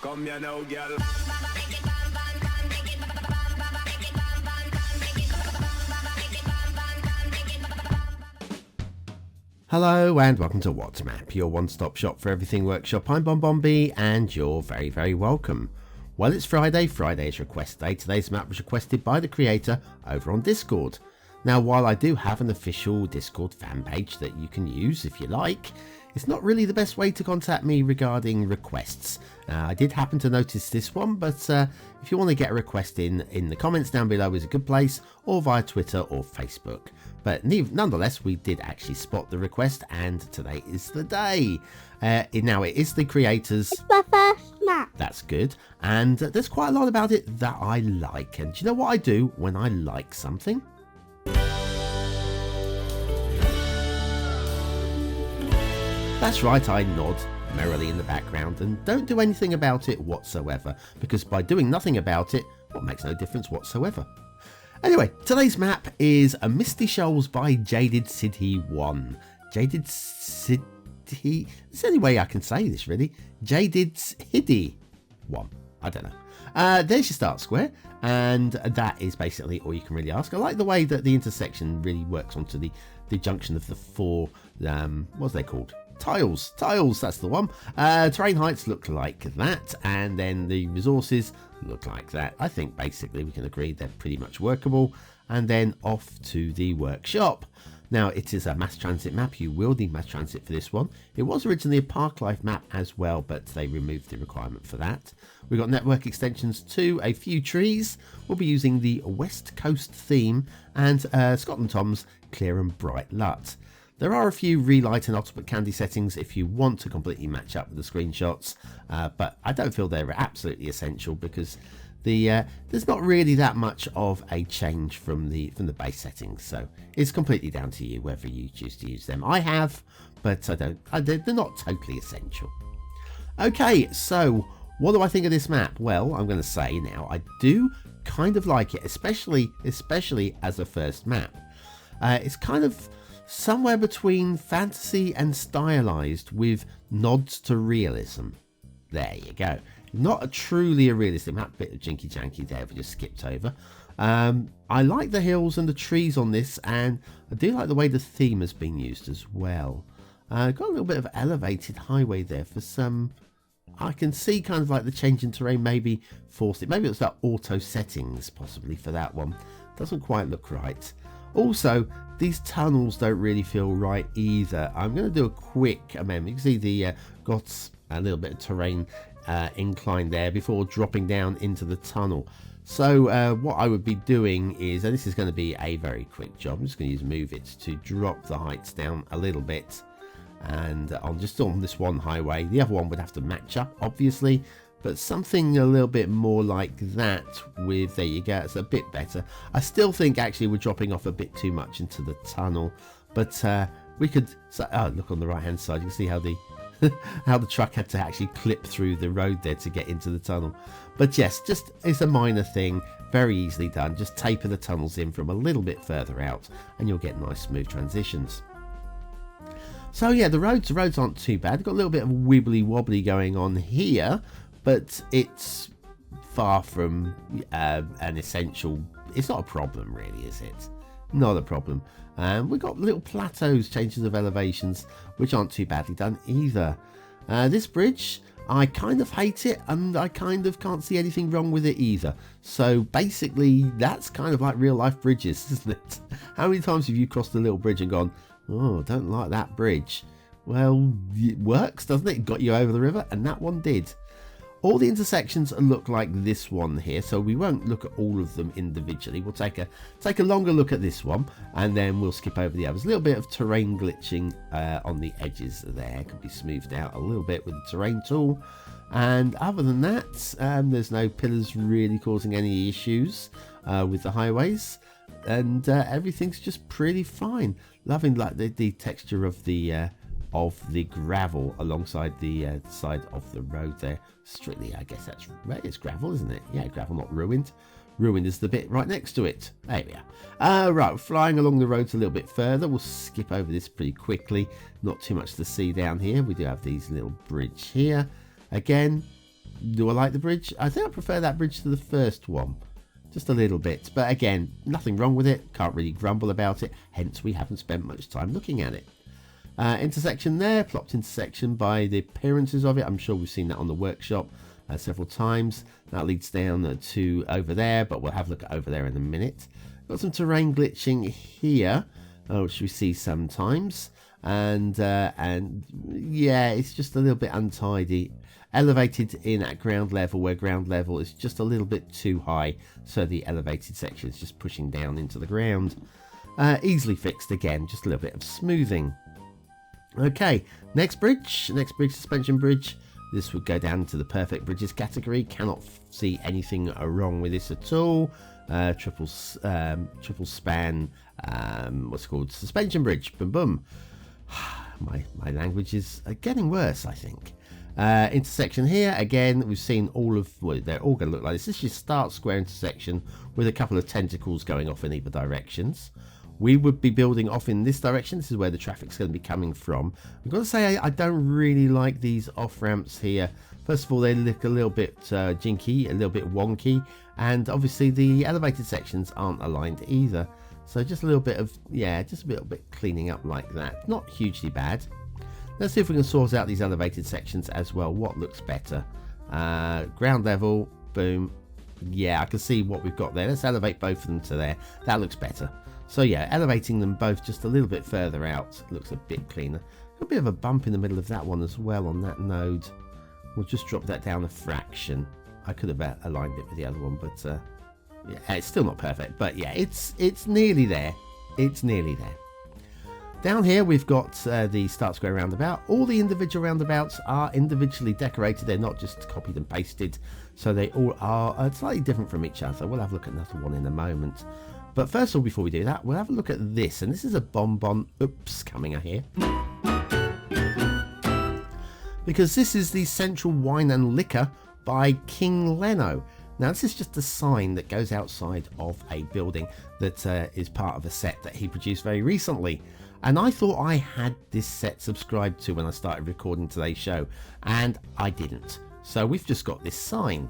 Come here now, girl. Hello and welcome to What's Map, your one-stop shop for everything workshop. I'm BonBonB and you're very, very welcome. Well, it's Friday. Friday is request day. Today's map was requested by the creator over on Discord. Now, while I do have an official Discord fan page that you can use if you like, it's not really the best way to contact me regarding requests. I did happen to notice this one, but if you want to get a request in the comments down below is a good place, or via Twitter or Facebook. But nonetheless, we did actually spot the request, and today is the day. Now, it is the creators. It's my first map. That's good. And there's quite a lot about it that I like. And do you know what I do when I like something? That's right, I nod merrily in the background and don't do anything about it whatsoever, because by doing nothing about it, well, it makes no difference whatsoever. Anyway, today's map is a Misty Shoals by Jaded City 1. Jaded City... It's the only way I can say this, really. Jaded City 1. I don't know. There's your start square, and that is basically all you can really ask. I like the way that the intersection really works onto the junction of the four... what's they called? Tiles, that's the one. Terrain heights look like that, and then the resources look like that. I think basically we can agree they're pretty much workable, and then off to the workshop. Now, it is a mass transit map. You will need mass transit for this one. It was originally a park life map as well, but they removed the requirement for that. We've got network extensions to a few trees. We'll be using the West Coast theme and Scotland Tom's Clear and Bright LUT. There are a few relight and ultimate candy settings if you want to completely match up with the screenshots, but I don't feel they're absolutely essential because there's not really that much of a change from the base settings, so it's completely down to you whether you choose to use them. I have, but they're not totally essential. Okay, so what do I think of this map? Well, I'm going to say now I do kind of like it, especially as a first map. It's kind of somewhere between fantasy and stylized with nods to realism. There you go. Not a truly realistic map, bit of jinky janky there we just skipped over. I like the hills and the trees on this, and I do like the way the theme has been used as well. Got a little bit of elevated highway there for some. I can see kind of like the change in terrain maybe forced it. Maybe it's that auto settings possibly for that one. Doesn't quite look right. Also, these tunnels don't really feel right either. I'm going to do a quick amendment. You can see the got a little bit of terrain incline there before dropping down into the tunnel. So what I would be doing is, and this is going to be a very quick job, I'm just going to use Move It to drop the heights down a little bit. And I'm just on this one highway. The other one would have to match up, obviously. But something a little bit more like that with, there you go, it's a bit better. I still think actually we're dropping off a bit too much into the tunnel, but we could, look on the right hand side, you can see how the how the truck had to actually clip through the road there to get into the tunnel. But yes, just it's a minor thing, very easily done. Just taper the tunnels in from a little bit further out and you'll get nice smooth transitions. So yeah, the roads aren't too bad. Got a little bit of wibbly wobbly going on here, but it's far from an essential. It's not a problem really, is it? Not a problem. We've got little plateaus, changes of elevations, which aren't too badly done either. This bridge, I kind of hate it, and I kind of can't see anything wrong with it either. So basically, that's kind of like real life bridges, isn't it? How many times have you crossed a little bridge and gone, oh, don't like that bridge? Well, it works, doesn't it? It got you over the river, and that one did. All the intersections look like this one here, so we won't look at all of them individually. We'll take a longer look at this one, and then we'll skip over the others. A little bit of terrain glitching on the edges there. Can be smoothed out a little bit with the terrain tool. And other than that, there's no pillars really causing any issues with the highways. And everything's just pretty fine. Loving like the texture of the gravel alongside the side of the road there. Strictly, I guess it's gravel, isn't it? Yeah, gravel, not ruined. Ruined is the bit right next to it. There we are. Right, flying along the roads a little bit further. We'll skip over this pretty quickly. Not too much to see down here. We do have these little bridge here. Again, Do I like the bridge? I think I prefer that bridge to the first one. Just a little bit. But again, nothing wrong with it. Can't really grumble about it. Hence, we haven't spent much time looking at it. Intersection there. Plopped intersection by the appearances of it. I'm sure we've seen that on the workshop several times. That leads down to over there. But we'll have a look at over there in a minute. Got some terrain glitching here. Which we see sometimes. And yeah, it's just a little bit untidy. Elevated in at ground level, where ground level is just a little bit too high, so the elevated section is just pushing down into the ground. Easily fixed again, just a little bit of smoothing. Okay, next bridge, suspension bridge. This would go down to the perfect bridges category. Cannot see anything wrong with this at all. Triple span, what's it called? Suspension bridge. Boom, boom. My language is getting worse, I think. Intersection here, again, we've seen all of, well, they're all going to look like this. This is your start square intersection with a couple of tentacles going off in either directions. We would be building off in this direction. This is where the traffic's going to be coming from. I've got to say, I don't really like these off-ramps here. First of all, they look a little bit jinky, a little bit wonky, and obviously the elevated sections aren't aligned either. So just a little bit of, yeah, just a little bit cleaning up like that. Not hugely bad. Let's see if we can sort out these elevated sections as well. What looks better? Ground level, boom. Yeah, I can see what we've got there. Let's elevate both of them to there. That looks better. So yeah, elevating them both just a little bit further out looks a bit cleaner. A bit of a bump in the middle of that one as well on that node. We'll just drop that down a fraction. I could have aligned it with the other one, but yeah, it's still not perfect. But yeah, it's nearly there. It's nearly there. Down here we've got the start square roundabout. All the individual roundabouts are individually decorated. They're not just copied and pasted. So they all are slightly different from each other. We'll have a look at another one in a moment. But first of all, before we do that, we'll have a look at this. And this is a BonBonB oops coming here. Because this is the Central Wine and Liquor by KingLeno. Now this is just a sign that goes outside of a building that is part of a set that he produced very recently. And I thought I had this set subscribed to when I started recording today's show, and I didn't. So we've just got this sign.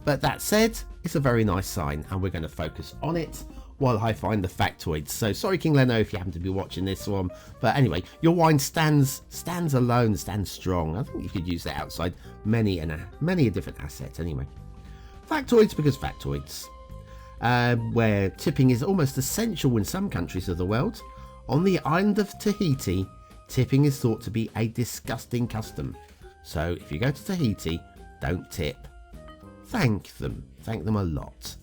But that said, it's a very nice sign, and we're going to focus on it while I find the factoids. So sorry KingLeno if you happen to be watching this one. But anyway, your wine stands alone, stands strong. I think you could use that outside many a different asset anyway. Factoids because factoids. Where tipping is almost essential in some countries of the world. On the island of Tahiti, tipping is thought to be a disgusting custom. So if you go to Tahiti, don't tip. Thank them a lot.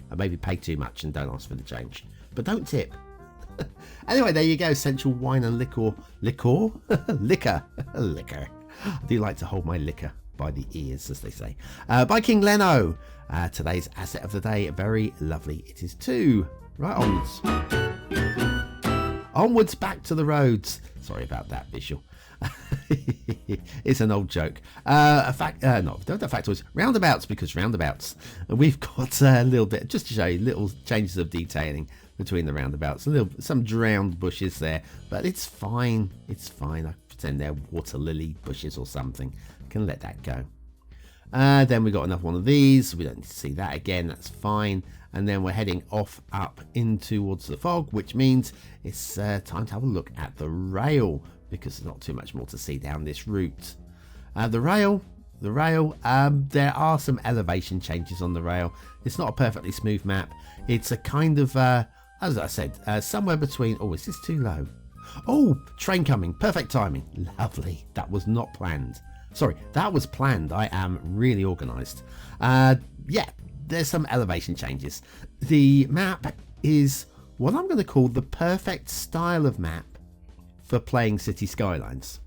And maybe pay too much and don't ask for the change. But don't tip. Anyway, there you go. Central Wine and Liquor. Liquor. I do like to hold my liquor by the ears, as they say. By KingLeno. Today's asset of the day. Very lovely it is too. Right, onwards. Onwards back to the roads. Sorry about that visual. It's an old joke. Don't factoids. Roundabouts, because roundabouts. We've got a little bit, just to show you, little changes of detailing between the roundabouts. Some drowned bushes there, but it's fine. It's fine. I pretend they're water lily bushes or something. Can let that go. Then we got another one of these. We don't need to see that again. That's fine. And then we're heading off up in towards the fog, which means it's time to have a look at the rail, because there's not too much more to see down this route. The rail, there are some elevation changes on the rail. It's not a perfectly smooth map. It's a kind of, as I said, somewhere between, oh, is this too low? Oh, train coming, perfect timing, lovely. That was not planned. Sorry, that was planned. I am really organised. Yeah, there's some elevation changes. The map is what I'm going to call the perfect style of map for playing Cities Skylines.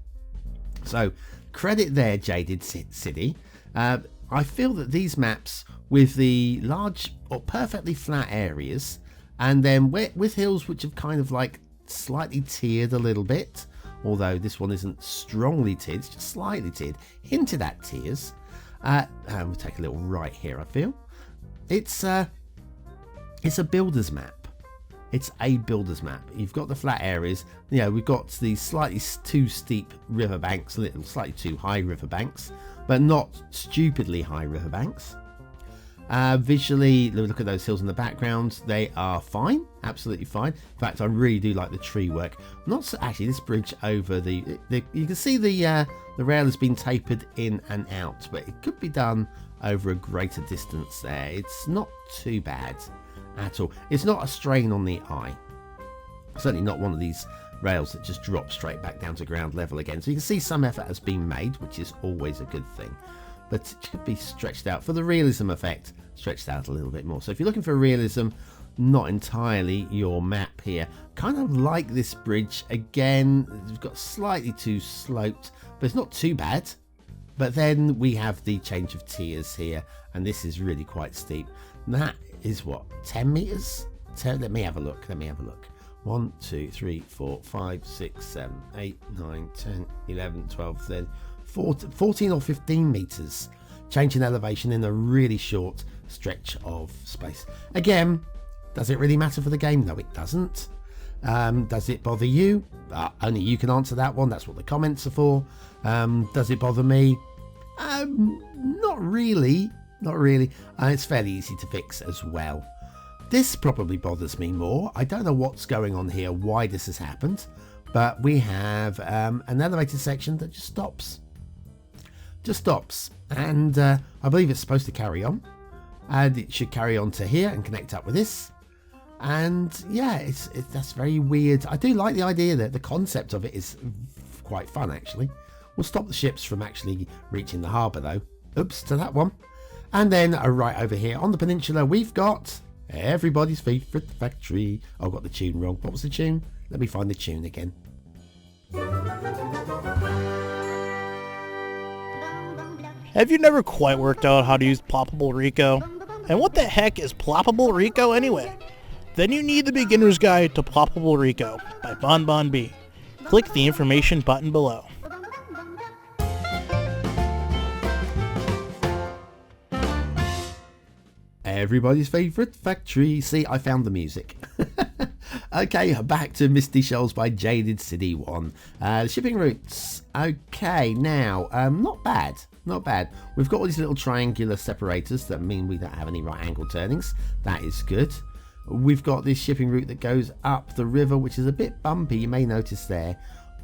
So credit there, Jaded City. I feel that these maps with the large or perfectly flat areas, and then with hills which have kind of like slightly tiered a little bit, although this one isn't strongly tiered, it's just slightly tiered, hinted at tiers. We'll take a little right here, I feel. It's a builder's map. It's a builder's map. You've got the flat areas. You know, we've got these slightly too steep riverbanks, slightly too high riverbanks. but not stupidly high riverbanks. Visually, look at those hills in the background. They are fine, absolutely fine. In fact, I really do like the tree work. Not so, actually, this bridge over the you can see the rail has been tapered in and out, but it could be done over a greater distance there. It's not too bad at all. It's not a strain on the eye. Certainly not one of these rails that just drop straight back down to ground level again. So you can see some effort has been made, which is always a good thing. But it could be stretched out for the realism effect, stretched out a little bit more. So if you're looking for realism, not entirely your map here. Kind of like this bridge again. It's got slightly too sloped, but it's not too bad. But then we have the change of tiers here, and this is really quite steep. That is what, 10 meters? Let me have a look. 1, 2, 3, 4, 5, 6, 7, 8, 9, 10, 11, 12, 13, 14 or 15 meters change in elevation in a really short stretch of space. Again, does it really matter for the game? No, it doesn't. Does it bother you? Only you can answer that one. That's what the comments are for. Does it bother me? Not really. It's fairly easy to fix as well. This probably bothers me more. I don't know what's going on here, why this has happened, but we have an elevated section that just stops. And I believe it's supposed to carry on, and it should carry on to here and connect up with this. And yeah, that's very weird. I do like the idea that the concept of it is quite fun, actually. We'll stop the ships from actually reaching the harbour though. Oops to that one. And then right over here on the peninsula we've got everybody's favourite factory. Oh, I got the tune wrong. What was the tune? Let me find the tune again. Have you never quite worked out how to use Ploppable Rico? And what the heck is Ploppable Rico anyway? Then you need the Beginner's Guide to Ploppable Rico by BonBonB. Click the information button below. Everybody's favourite factory. See, I found the music. Okay, back to Misty Shoals by Jaded City 1. Shipping routes. Okay, now, not bad. We've got all these little triangular separators that mean we don't have any right angle turnings. That is good. We've got this shipping route that goes up the river, which is a bit bumpy, you may notice there.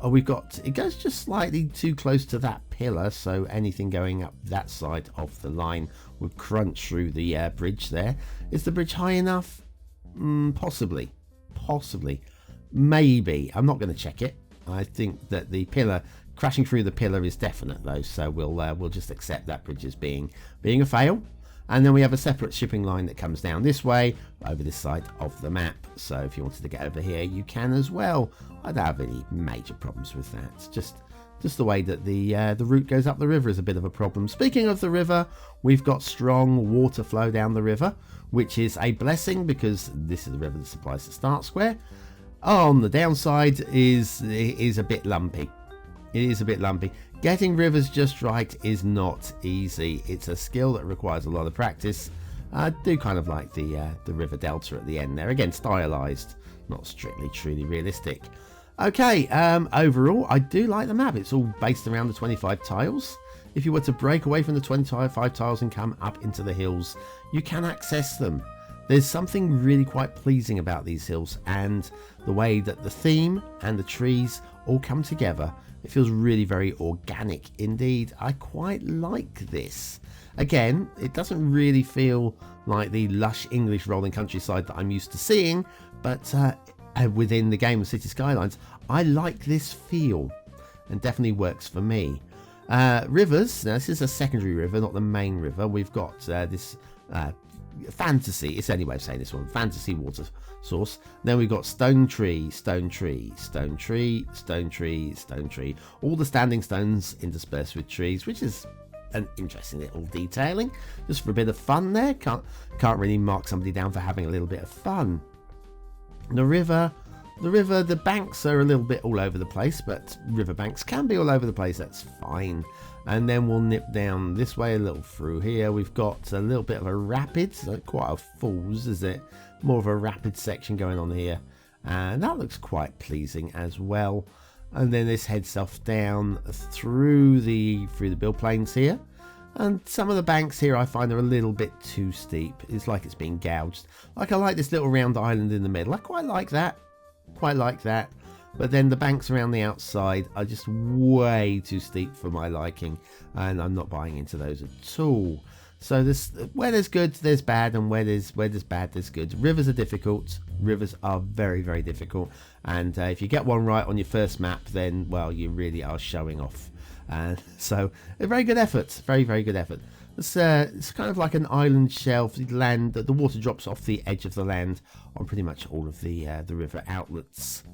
It goes just slightly too close to that pillar, so anything going up that side of the line would crunch through the bridge there. Is the bridge high enough? Possibly. Maybe. I'm not going to check it. I think that the pillar, crashing through the pillar is definite though, so we'll just accept that bridge as being a fail. And then we have a separate shipping line that comes down this way, over this side of the map. So if you wanted to get over here, you can as well. I don't have any major problems with that. It's just the way that the route goes up the river is a bit of a problem. Speaking of the river, we've got strong water flow down the river, which is a blessing because this is the river that supplies the start square. On the downside is a bit lumpy. It is a bit lumpy. Getting rivers just right is not easy. It's a skill that requires a lot of practice. I do kind of like the river delta at the end there. Again, stylized, not strictly truly realistic. Okay, overall, I do like the map. It's all based around the 25 tiles. If you were to break away from the 25 tiles and come up into the hills, you can access them. There's something really quite pleasing about these hills and the way that the theme and the trees all come together. It feels really very organic indeed. I quite like this. Again, it doesn't really feel like the lush English rolling countryside that I'm used to seeing, but within the game of Cities Skylines, I like this feel and definitely works for me. Rivers, now this is a secondary river, not the main river. We've got this fantasy, it's any way of saying this one, fantasy water source. Then we've got stone tree, all the standing stones interspersed with trees, which is an interesting little detailing, just for a bit of fun there. Can't really mark somebody down for having a little bit of fun. The river, the banks are a little bit all over the place, but river banks can be all over the place, that's fine. And then we'll nip down this way a little through here. We've got a little bit of a rapid, so quite a falls, is it? More of a rapid section going on here. And that looks quite pleasing as well. And then this heads off down through the build planes here. And some of the banks here I find are a little bit too steep. It's like it's being gouged. Like, I like this little round island in the middle. I quite like that. Quite like that. But then the banks around the outside are just way too steep for my liking. And I'm not buying into those at all. So this, where there's good, there's bad. And where there's bad, there's good. Rivers are difficult. Rivers are very, very difficult. And if you get one right on your first map, then, well, you really are showing off. So a very good effort, very, very good effort. It's kind of like an island shelf. The land, the water drops off the edge of the land on pretty much all of the river outlets.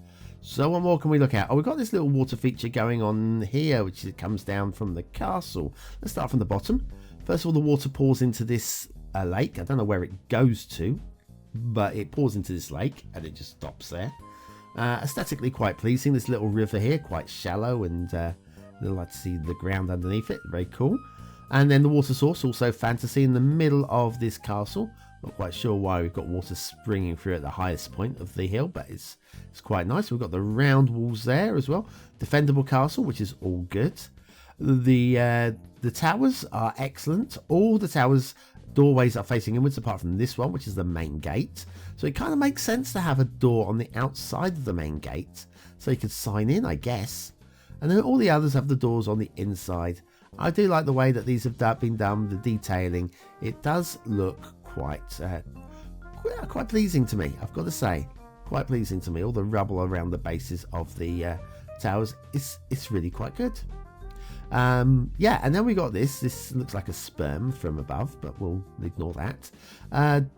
So what more can we look at? Oh, we've got this little water feature going on here, which comes down from the castle. Let's start from the bottom. First of all, the water pours into this lake. I don't know where it goes to, but it pours into this lake and it just stops there. Aesthetically quite pleasing. This little river here, quite shallow, and I'd like to see the ground underneath it. Very cool. And then the water source, also fantasy, in the middle of this castle. Not quite sure why we've got water springing through at the highest point of the hill, but it's quite nice. We've got the round walls there as well. Defendable castle, which is all good. The towers are excellent. All the towers doorways are facing inwards apart from this one, which is the main gate. So it kind of makes sense to have a door on the outside of the main gate so you could sign in, I guess. And then all the others have the doors on the inside. I do like the way that these have been done, the detailing. It does look quite pleasing to me, I've got to say. Quite pleasing to me. All the rubble around the bases of the towers, it's really quite good. Yeah, and then we got this looks like a sperm from above, but we'll ignore that.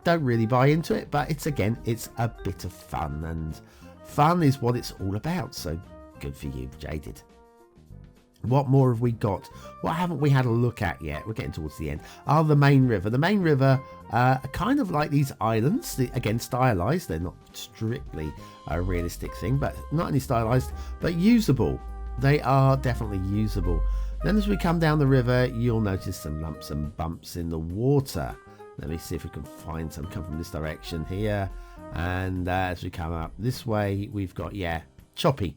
Don't really buy into it, but it's a bit of fun, and fun is what it's all about. So good for you, Jaded. What more have we got? What haven't we had a look at yet? We're getting towards the end. Oh, the main river. The main river are kind of like these islands. Again, stylized. They're not strictly a realistic thing, but not only stylized, but usable. They are definitely usable. Then as we come down the river, you'll notice some lumps and bumps in the water. Let me see if we can find some come from this direction here. And as we come up this way, we've got, choppy.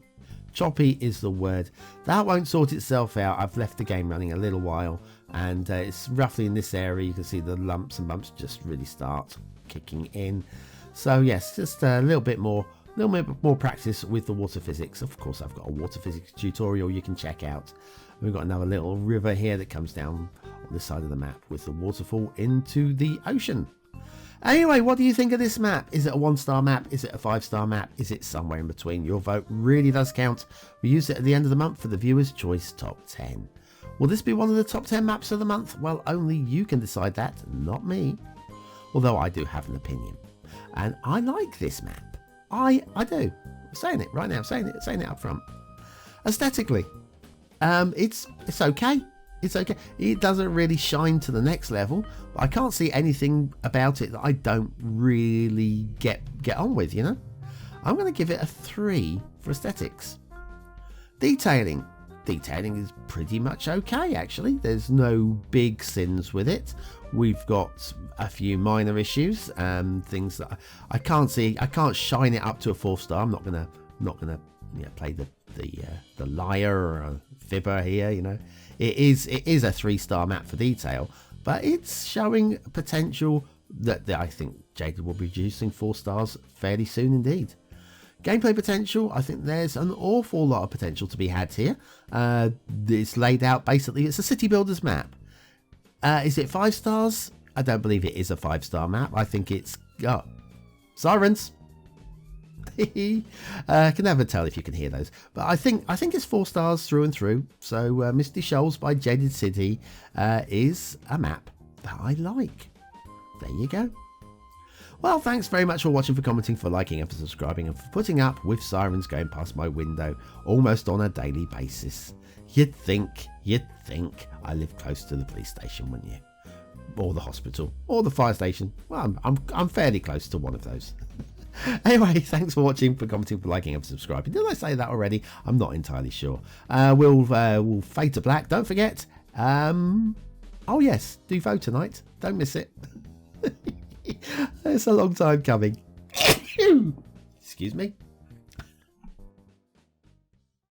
Choppy is the word. That won't sort itself out. I've left the game running a little while, and it's roughly in this area. You can see the lumps and bumps just really start kicking in. So yes, just a little bit more practice with the water physics. Of course, I've got a water physics tutorial you can check out. We've got another little river here that comes down on this side of the map with the waterfall into the ocean. Anyway, what do you think of this map? Is it a 1-star map? Is it a 5-star map? Is it somewhere in between? Your vote really does count. We use it at the end of the month for the Viewer's Choice Top 10. Will this be one of the top 10 maps of the month? Well, only you can decide that, not me. Although I do have an opinion. And I like this map. I do. I'm saying it right now, saying it up front. Aesthetically, it's okay. It's okay. It doesn't really shine to the next level. But I can't see anything about it that I don't really get on with, you know. I'm going to give it a 3 for aesthetics. Detailing is pretty much okay, actually. There's no big sins with it. We've got a few minor issues, things that I can't see. I can't shine it up to a 4-star. I'm not gonna play the liar or a fibber here. You know, it is a 3-star map for detail, but it's showing potential that I think Jaded will be producing 4 stars fairly soon indeed. Gameplay potential, I think there's an awful lot of potential to be had here. It's laid out basically, it's a city builders map. Is it 5 stars? I don't believe it is a 5-star map. I think it's sirens. Can never tell if you can hear those, but I think it's 4 stars through and through. So Misty Shoals by Jaded City is a map that I like. There you go. Well, thanks very much for watching, for commenting, for liking and for subscribing, and for putting up with sirens going past my window almost on a daily basis. You'd think I live close to the police station, wouldn't you? Or the hospital, or the fire station. Well, I'm fairly close to one of those. Anyway, thanks for watching, for commenting, for liking and for subscribing. Did I say that already? I'm not entirely sure. We'll fade to black. Don't forget. Oh yes, do vote tonight. Don't miss it. It's a long time coming. Excuse me.